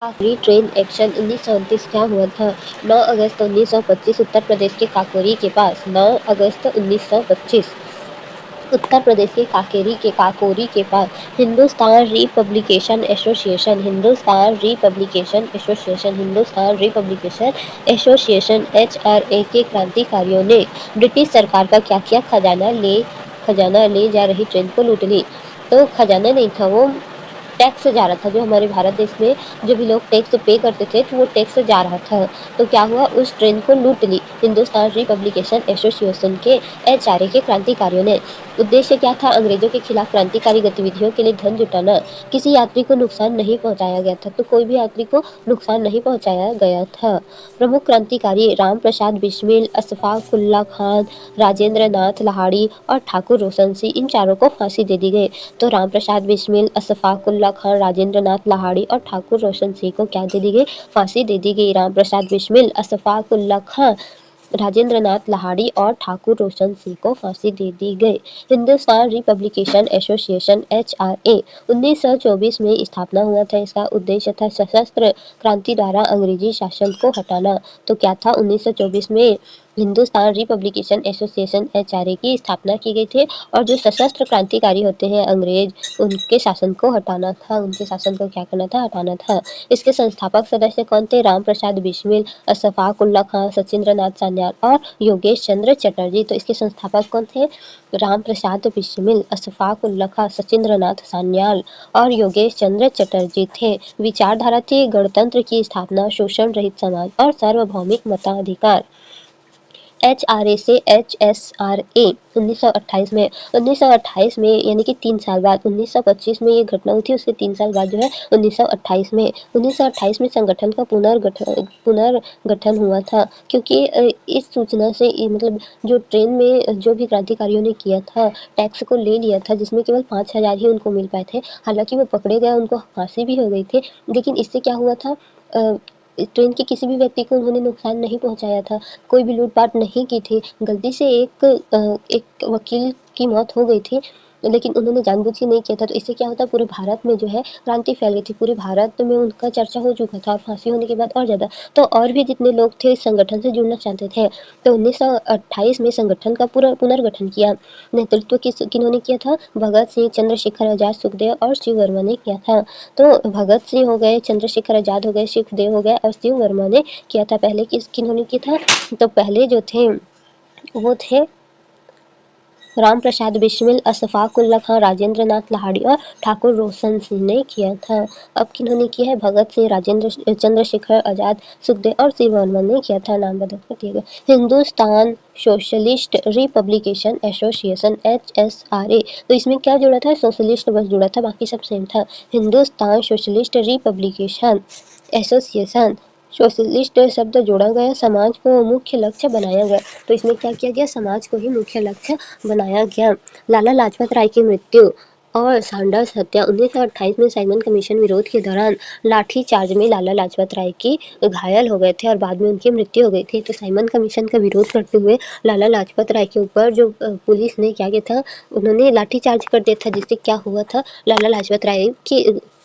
आखिरी train action 1929 क्या हुआ था? 9 अगस्त 1925 उत्तर प्रदेश के काकोरी के पास। 9 अगस्त 1925 उत्तर प्रदेश के काकोरी के पास हिंदुस्तान रिपब्लिकेशन एसोसिएशन HRA के क्रांतिकारियों ने ब्रिटिश सरकार का क्या किया? खजाना ले जा रही ट्रेन को लूट ली। तो खजाना नहीं था, वो टैक्स जा रहा था। जो हमारे भारत देश में जो भी लोग टैक्स पे करते थे, तो वो टैक्स जा रहा था। तो क्या हुआ, उस ट्रेन को लूट ली हिंदुस्तान रिपब्लिकेशन एसोसिएशन के HRA के क्रांतिकारियों ने। उद्देश्य क्या था? अंग्रेजों के खिलाफ क्रांतिकारी गतिविधियों के लिए धन जुटाना। किसी यात्री को नुकसान नहीं पहुंचाया गया था, तो कोई भी यात्री को नुकसान नहीं पहुंचाया गया था। प्रमुख क्रांतिकारी राम प्रसाद बिस्मिल, अशफाक उल्ला खान, राजेंद्र नाथ लाहिड़ी और ठाकुर रोशन सिंह, इन चारों को फांसी दे दी गई। तो राम प्रसाद बिस्मिल, अशफाक उल्ला खान, राजेंद्र नाथ लाहिड़ी और ठाकुर रोशन सिंह को क्या दे दी गई? फांसी दे दी गई। राम प्रसाद बिस्मिल, अशफाक उल्ला खान, राजेंद्र नाथ लाहिड़ी और ठाकुर रोशन सिंह को फांसी दे दी गई। हिंदुस्तान रिपब्लिकेशन एसोसिएशन HRA 1924 में स्थापना हुआ था। इसका उद्देश्य था सशस्त्र क्रांति द्वारा अंग्रेजी शासन को हटाना। तो क्या था? 1924 में हिंदुस्तान रिपब्लिकेशन एसोसिएशन HRA की स्थापना की गई थी, और जो सशस्त्र क्रांतिकारी होते हैं अंग्रेज, उनके शासन को हटाना था। उनके शासन को क्या करना था? हटाना था। इसके संस्थापक सदस्य कौन थे? राम प्रसाद बिस्मिल, अशफाक उल्ला खान, सचिंद्र नाथ सान्याल और योगेश चंद्र चटर्जी। तो इसके संस्थापक कौन थे? राम प्रसाद बिस्मिल, अशफाक उल्ला खान, सचिंद्र नाथ सान्याल और योगेश चंद्र चटर्जी थे। विचारधारा थी गणतंत्र की स्थापना, शोषण रहित समाज और सार्वभौमिक मताधिकार। HRA से HSRA 1928 में यानी कि 3 साल बाद 1925 में ये घटना हुई थी। उसके 3 साल बाद जो है 1928 में संगठन का पुनर्गठन हुआ था, क्योंकि इस सूचना से मतलब जो ट्रेन में जो भी क्रांतिकारियों ने किया था, टैक्स को ले लिया था, जिसमें केवल 5,000 ही उनको मिल पाए थे। हालांकि वो पकड़े गए, उनको फांसी भी हो गई थी, लेकिन इससे क्या हुआ था, ट्रेन के किसी भी व्यक्ति को उन्होंने नुकसान नहीं पहुंचाया था। कोई भी लूट-पाट नहीं की थी। गलती से एक वकील की मौत हो गई थी, लेकिन उन्होंने जानबूझ के नहीं किया था। तो इससे क्या होता है, पूरे भारत में जो है क्रांति फैल गई थी। पूरे भारत में उनका चर्चा हो चुका था, और फांसी होने के बाद और ज़्यादा। तो और भी जितने लोग थे इस संगठन से जुड़ना चाहते थे, तो 1928 में संगठन का पूरा पुनर्गठन किया। नेतृत्व किन्होंने किया था? भगत सिंह, चंद्रशेखर आज़ाद, सुखदेव और शिव वर्मा ने किया था। तो भगत सिंह हो गए, चंद्रशेखर आज़ाद हो गए, सुखदेव हो गए और शिव वर्मा ने किया था। पहले किन्होंने किया था? तो पहले जो थे वो थे राम प्रसाद बिस्मिल, अशफाक उल्ला खान, राजेंद्र नाथ लाहिड़ी और ठाकुर रोशन सिंह ने किया था। अब किन्होंने किया है? भगत सिंह, चंद्रशेखर आज़ाद, सुखदेव और शिव वर्मा ने किया था। नाम बदल कर दिए गए। Hindustan socialist republication association HSRA, तो इसमें क्या जुड़ा था? सोशलिस्ट बस जुड़ा था, बाकी सब सेम था। Hindustan socialist republication association, socialist शब्द जोड़ा गया, समाज को मुख्य लक्ष्य बनाया गया। तो इसमें क्या किया गया? समाज को ही मुख्य लक्ष्य बनाया गया। लाला लाजपत राय की मृत्यु और सैंडर्स हत्या। 1928 में साइमन कमीशन विरोध के दौरान लाठी चार्ज में लाला लाजपत राय की घायल हो गए थे और बाद में उनकी मृत्यु हो गई थी। तो साइमन कमीशन का विरोध करते हुए लाला लाजपत राय के ऊपर जो पुलिस ने क्या किया था, उन्होंने लाठी चार्ज कर दिया था, जिससे क्या हुआ था, लाला लाजपत राय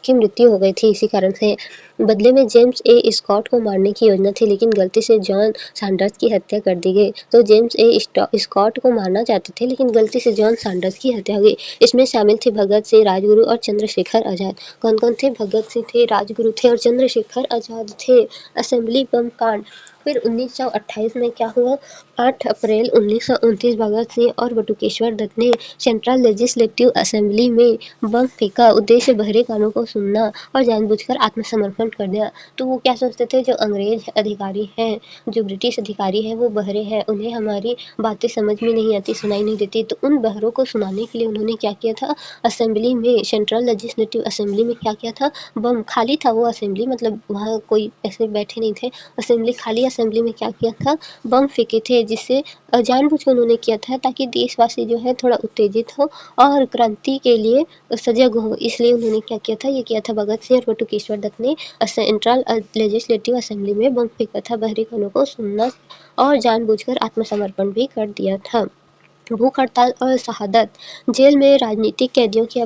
की मृत्यु हो गई थी इसी कारण से। बदले में जेम्स ए स्कॉट को मारने की योजना थी, लेकिन गलती से जॉन सैंडर्स की हत्या कर दी गई। तो जेम्स ए स्कॉट को मारना चाहते थे, लेकिन गलती से जॉन सैंडर्स की हत्या हो गई। इसमें शामिल थे भगत सिंह, राजगुरु और चंद्रशेखर आज़ाद। कौन कौन थे? भगत सिंह थे, राजगुरु थे और चंद्रशेखर आज़ाद थे। असेंबली बम कांड। फिर 1928 में क्या हुआ? 8 अप्रैल 1929 भगत सिंह और बटुकेश्वर दत्त ने सेंट्रल लेजिस्लेटिव असेंबली में बम फेंका। उद्देश्य बहरे कानों को सुनना और जानबूझकर आत्मसमर्पण कर दिया। तो वो क्या सोचते थे? जो अंग्रेज अधिकारी हैं, जो ब्रिटिश अधिकारी हैं, वो बहरे हैं, उन्हें हमारी बातें समझ में नहीं आती, सुनाई नहीं देती। तो उन बहरों को सुनाने के लिए उन्होंने क्या किया था? असेंबली में, सेंट्रल लेजिस्लेटिव असेंबली में क्या किया था? बम। खाली था वो असेंबली, मतलब वहाँ कोई ऐसे बैठे नहीं थे। असेंबली खाली, असेंबली में क्या किया था? बम फेंके थे, जिससे जानबूझकर उन्होंने किया था, ताकि देशवासी जो है थोड़ा उत्तेजित हो और क्रांति के लिए सजग हो। इसलिए उन्होंने क्या किया था? ये किया था भगत सिंह और बटुकेश्वर दत्त ने सेंट्रल लेजिस्लेटिव असेंबली में बम फेंका था, बहरी कानों को सुनना और जानबूझकर आत्मसमर्पण भी कर दिया था। भूख हड़ताल और शहादत। जेल में राजनीतिक कैदियों के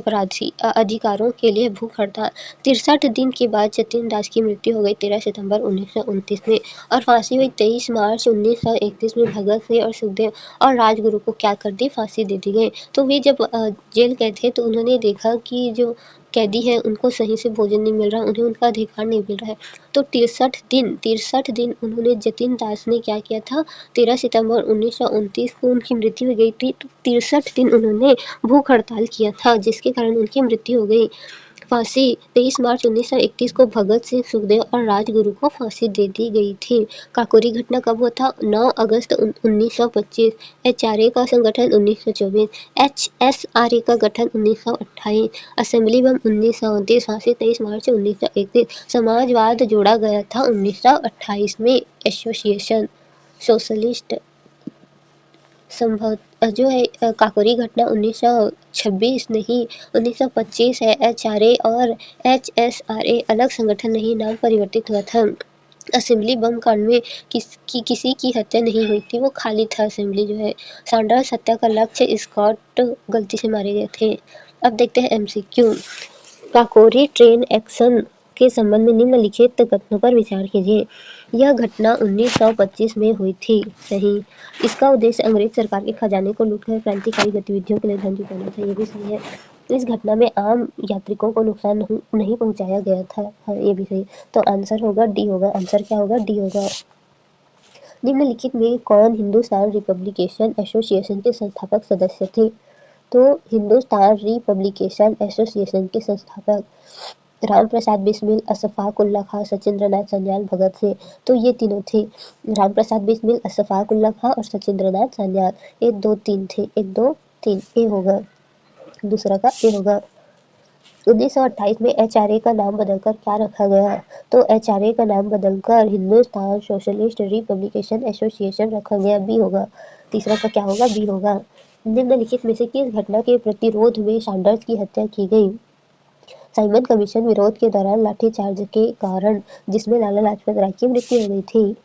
अधिकारों के लिए भूख हड़ताल। 63 दिन के बाद जतिन दास की मृत्यु हो गई 13 सितंबर 1929 में और फांसी हुई 23 मार्च 1931 में। भगत सिंह और सुखदेव और राजगुरु को क्या कर दी, फांसी दे दी गई। तो वे जब जेल गए थे तो उन्होंने देखा कि जो कैदी हैं उनको सही से भोजन नहीं मिल रहा, उन्हें उनका अधिकार नहीं मिल रहा है। तो 63 दिन उन्होंने जतिन दास ने क्या किया था, 13 सितंबर 1929 को उनकी मृत्यु हो गई थी। तो 63 दिन उन्होंने भूख हड़ताल किया था, जिसके कारण उनकी मृत्यु हो गई। फांसी 23 मार्च 1931 को भगत सिंह, सुखदेव और राजगुरु को फांसी दे दी गई थी। काकोरी घटना कब हुआ था? 9 अगस्त 1925। एचआरए का संगठन 1924। एचएसआरए का गठन 1928। असेंबली बम 1929। फांसी 23 मार्च 1931। समाजवाद जोड़ा गया था 1928 में। एसोसिएशन सोशलिस्ट संभव जो है काकोरी घटना 1926 नहीं 1925 है। एचआरए और एचएसआरए अलग संगठन नहीं, नाम परिवर्तित हुआ था। असेंबली बम कांड में किसी की हत्या नहीं हुई थी, वो खाली था असेंबली जो है। सैंडर्स हत्या का लक्ष्य स्कॉट गलती से मारे गए थे। अब देखते हैं एमसीक्यू। काकोरी ट्रेन एक्शन के संबंध में निम्नलिखित कथनों पर विचार कीजिए। यह घटना 1925 में हुई थी, सही। इसका उद्देश्य अंग्रेज सरकार के खजाने को लूटकर क्रांतिकारी गतिविधियों के लिए धन जुटाना था, ये भी सही है। इस घटना में आम यात्रिकों को नुकसान नहीं पहुंचाया गया था, हाँ ये भी सही। तो आंसर होगा डी होगा। आंसर क्या होगा? डी होगा। निम्नलिखित में कौन हिंदुस्तान रिपब्लिकेशन एसोसिएशन के संस्थापक सदस्य थे? तो हिंदुस्तान रिपब्लिकेशन एसोसिएशन के संस्थापक राम प्रसाद बिस्मिल, अशफाक उल्लाह खां, सचिंद्र नाथ सान्याल, भगत सिंह। तो ये तीनों थे, राम प्रसाद बिस्मिल, अशफाक उल्लाह खां और सचिंद्र नाथ सान्याल। 1 2 3 थे, 1 2 3 ए होगा, दूसरा का ए होगा। 1928 में एचआरए का नाम बदलकर क्या रखा गया? तो एचआरए का नाम बदलकर हिंदुस्तान सोशलिस्ट रिपब्लिकेशन एसोसिएशन रखा गया, बी होगा। तीसरा का क्या होगा? बी होगा। निम्नलिखित में से किस घटना के प्रतिरोध में सैंडर्स की हत्या की गई? साइमन कमीशन विरोध के दौरान लाठीचार्ज के कारण, जिसमें लाला लाजपत राय की मृत्यु हो गई थी।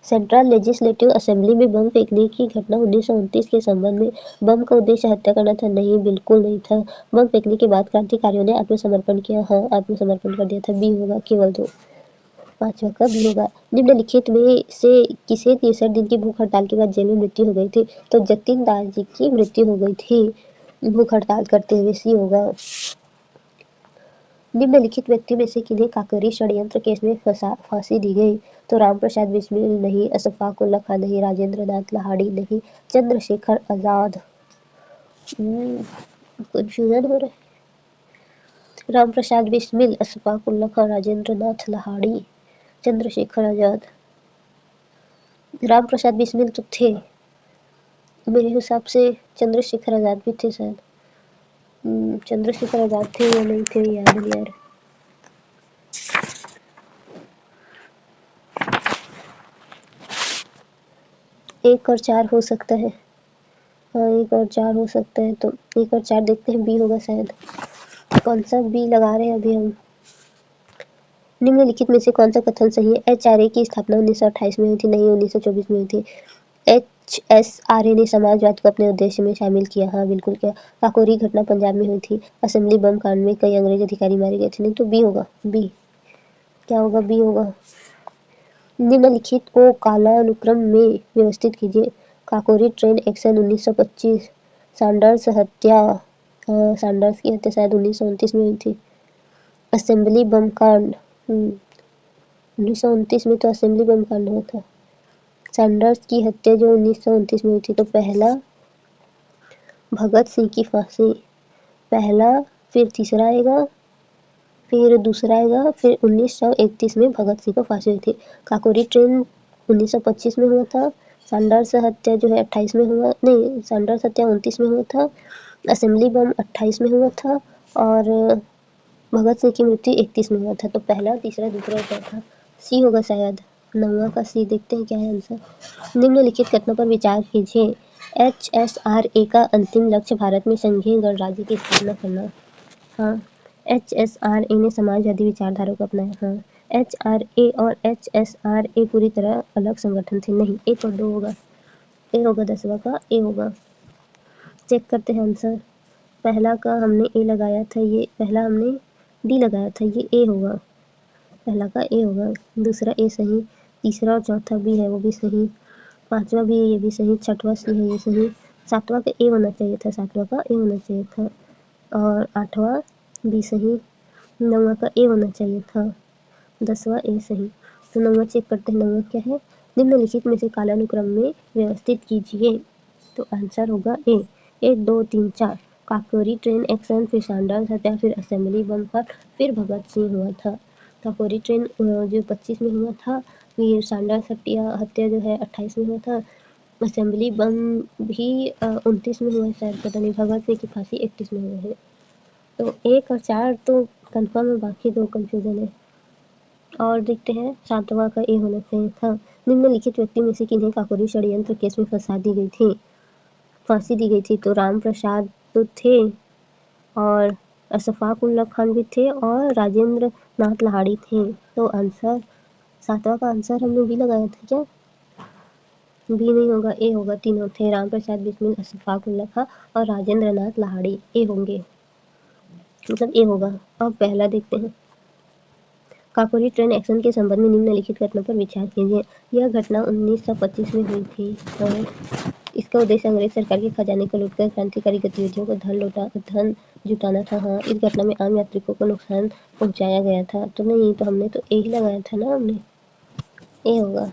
सेंट्रल लेजिस्लेटिव असेंबली में बम फेंकने की घटना 1929 के संबंध में, बम का उद्देश्य हत्या करना था? नहीं, बिल्कुल नहीं था। बम फेंकने के बाद क्रांतिकारियों ने आत्मसमर्पण किया, हाँ आत्मसमर्पण कर दिया था, बी होगा, केवल 2। पांचवा का बी होगा। निम्नलिखित में से किसे 63 दिन की भूख हड़ताल के बाद जेल में मृत्यु हो गई थी? तो जतिन दास जी की मृत्यु हो गई थी भूख हड़ताल करते हुए, सी होगा। निम्नलिखित व्यक्ति में से किन्हें काकोरी षड्यंत्र केस में फांसी दी गई? तो राम प्रसाद बिस्मिल नहीं, अशफाक उल्लाह खां नहीं, राजेंद्र नाथ लाहाड़ी नहीं, चंद्रशेखर आजाद। कंफ्यूजन हो रहा है। राम प्रसाद बिस्मिल, अशफाक उल्लाह खां, राजेंद्र नाथ लाहाड़ी, चंद्रशेखर आजाद। राम प्रसाद बिस्मिल तो थे, मेरे हिसाब से चंद्रशेखर आजाद भी थे शायद। चंद्रशेखर आजाद थे या नहीं थे, याद नहीं यार। एक और 4 हो सकता है, हाँ 1 और 4 हो सकता है, तो 1 और 4 देखते हैं, बी होगा शायद। कौन सा बी लगा रहे हैं अभी हम? निम्नलिखित में से कौन सा कथन सही है? एचआरए की स्थापना 1928 में हुई थी, नहीं 1924 में हुई थी। एचएसआरए ने समाजवाद को अपने उद्देश्य में शामिल किया, हाँ बिल्कुल किया। काकोरी घटना पंजाब में हुई थी। असेंबली बम कांड में कई अंग्रेज अधिकारी मारे गए थे, नहीं तो बी होगा, बी। क्या होगा? बी होगा। निम्नलिखित को कालानुक्रम में व्यवस्थित कीजिए। Kakori train action 1925। सैंडर्स हत्या, सैंडर्स की हत्या शायद 1929 में हुई थी। असेंबली बम कांड 1929 में तो असेंबली बम कांड हुआ था। सैंडर्स की हत्या जो 1929 में हुई थी, तो पहला भगत सिंह की फांसी, पहला, फिर तीसरा आएगा, फिर दूसरा आएगा, फिर 1931 में भगत सिंह को फांसी हुई थी। काकोरी ट्रेन 1925 में हुआ था। सैंडर्स हत्या जो है 28 में हुआ, नहीं सैंडर्स हत्या 29 में हुआ था। असेंबली बम 28 में हुआ था और भगत सिंह की मृत्यु 31 में हुआ था। तो पहला, तीसरा, दूसरा और चौथा सी होगा शायद। 9वां का सी, देखते हैं क्या है आंसर। निम्नलिखित कथनों पर विचार कीजिए। एचएसआरए का अंतिम लक्ष्य भारत में संघीय गणराज्य की स्थापना करना, हाँ। एचएसआरए ने समाजवादी विचारधारा को अपनाया, हाँ। एचआरए और एचएसआरए पूरी तरह अलग संगठन थे, नहीं। 1 और 2 होगा। ए होगा 10वां का, ए होगा। चेक करते हैं आंसर। पहला का हमने ए लगाया था, ये पहला हमने डी लगाया था, ये ए होगा। पहला का ए होगा, दूसरा ए सही, तीसरा और चौथा भी है वो भी सही, पांचवा भी है ये भी सही, छठवां सी है ये सही, सातवां का ए होना चाहिए था, सातवां का ए होना चाहिए था, और आठवां भी सही, नौवां का ए होना चाहिए था, 10वां ए सही। तो नंबर चेक करते हैं, नंबर क्या है, निम्नलिखित में से कालानुक्रम में व्यवस्थित कीजिए। तो आंसर होगा ए, 1 2 3 4। काकोरी ट्रेन एक्शन, फिर सैंडर्स हत्या, फिर असेंबली बम पर, फिर भगत सिंह हुआ था। काकोरी ट्रेन जो 25 में हुआ था, फिर सैंडर्स हत्या जो है 28 में हुआ था, असेंबली बम भी 29 में हुआ है शायद, पता नहीं, भगत सिंह की फांसी 31 में हुआ है। तो 1 और 4 तो कंफर्म है, बाकी 2 कंफ्यूजन है। और देखते हैं, 7वां का ए होना चाहिए था। निम्नलिखित व्यक्ति में से किन्हें काकोरी षड्यंत्र केस में फांसी दी गई थी? तो राम प्रसाद तो थे, और अशफाक उल्ला खान भी थे, और राजेंद्र नाथ लाहिड़ी थे। तो आंसर 7वां का आंसर हमने बी लगाया था क्या? बी नहीं होगा, ए होगा। तीनों थे, राम प्रसाद बिस्मिल, अशफाक उल्ला खां और राजेंद्र नाथ लाहिड़ी, ए होंगे, मतलब ए होगा। अब पहला देखते हैं, काकोरी ट्रेन एक्शन के संबंध में निम्नलिखित घटना पर विचार कीजिए। यह घटना 1925 में हुई थी, और इसका उद्देश्य अंग्रेज सरकार के खजाने को लूटकर क्रांतिकारी गतिविधियों को धन जुटाना था। हाँ, इस घटना में आम यात्रिकों को नुकसान पहुंचाया गया था। तो नहीं, तो हमने तो ए ही लगाया था ना, हमने ए होगा।